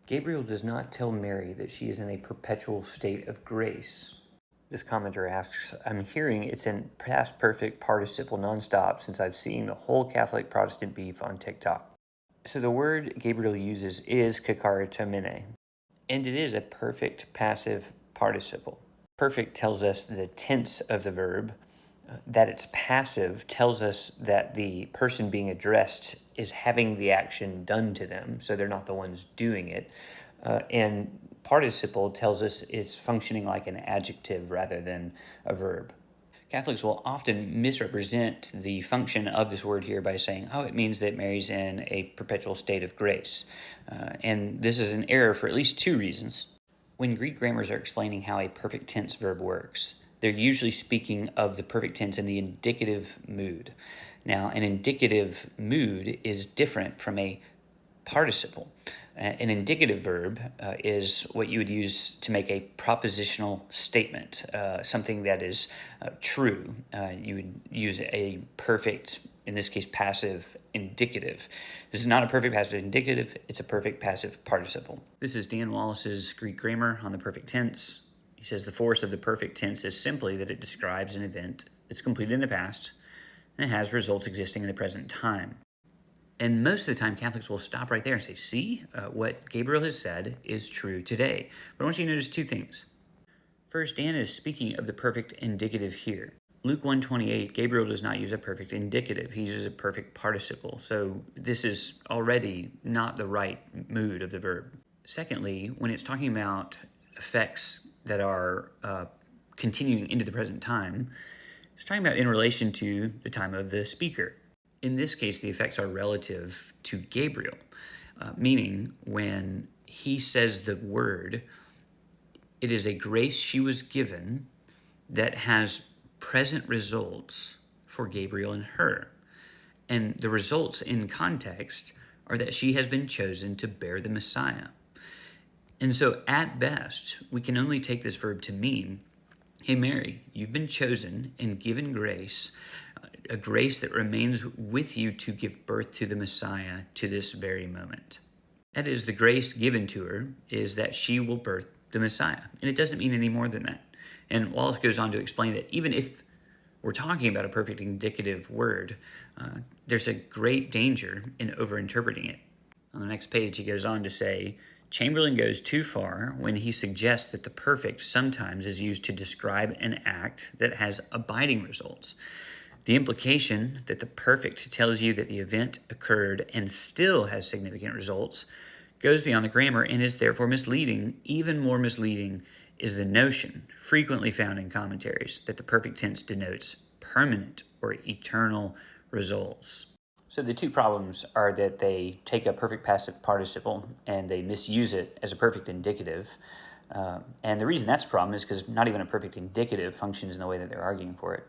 Gabriel does not tell Mary that she is in a perpetual state of grace. This commenter asks, I'm hearing it's in past perfect participle nonstop since I've seen the whole Catholic Protestant beef on TikTok. So the word Gabriel uses is kakaritomene, and it is a perfect passive participle. Perfect tells us the tense of the verb. That it's passive tells us that the person being addressed is having the action done to them, so they're not the ones doing it. And participle tells us it's functioning like an adjective rather than a verb. Catholics will often misrepresent the function of this word here by saying, oh, it means that Mary's in a perpetual state of grace. And this is an error for at least two reasons. When Greek grammars are explaining how a perfect tense verb works, they're usually speaking of the perfect tense in the indicative mood. Now, an indicative mood is different from a participle. An indicative verb is what you would use to make a propositional statement, something that is true. You would use a perfect, in this case, passive indicative. This is not a perfect passive indicative, it's a perfect passive participle. This is Dan Wallace's Greek grammar on the perfect tense. He says the force of the perfect tense is simply that it describes an event that's completed in the past and it has results existing in the present time. And most of the time, Catholics will stop right there and say, see, what Gabriel has said is true today. But I want you to notice two things. First, Dan is speaking of the perfect indicative here. Luke 1:28, Gabriel does not use a perfect indicative. He uses a perfect participle. So this is already not the right mood of the verb. Secondly, when it's talking about effects that are continuing into the present time, it's talking about in relation to the time of the speaker. In this case, the effects are relative to Gabriel, meaning when he says the word, it is a grace she was given that has present results for Gabriel and her. And the results in context are that she has been chosen to bear the Messiah. And so at best, we can only take this verb to mean, hey, Mary, you've been chosen and given grace, a grace that remains with you to give birth to the Messiah to this very moment. That is, the grace given to her is that she will birth the Messiah. And it doesn't mean any more than that. And Wallace goes on to explain that even if we're talking about a perfect indicative word, there's a great danger in overinterpreting it. On the next page, he goes on to say, Chamberlain goes too far when he suggests that the perfect sometimes is used to describe an act that has abiding results. The implication that the perfect tells you that the event occurred and still has significant results goes beyond the grammar and is therefore misleading. Even more misleading is the notion, frequently found in commentaries, that the perfect tense denotes permanent or eternal results. So the two problems are that they take a perfect passive participle and they misuse it as a perfect indicative. And the reason that's a problem is because not even a perfect indicative functions in the way that they're arguing for it.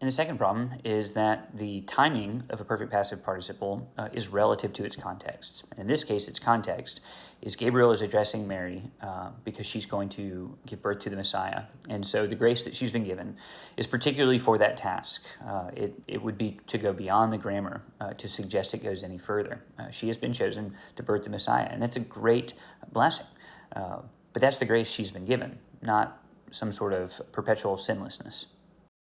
And the second problem is that the timing of a perfect passive participle is relative to its context. And in this case, its context is Gabriel is addressing Mary because she's going to give birth to the Messiah. And so the grace that she's been given is particularly for that task. It would be to go beyond the grammar to suggest it goes any further. She has been chosen to birth the Messiah, and that's a great blessing. But that's the grace she's been given, not some sort of perpetual sinlessness.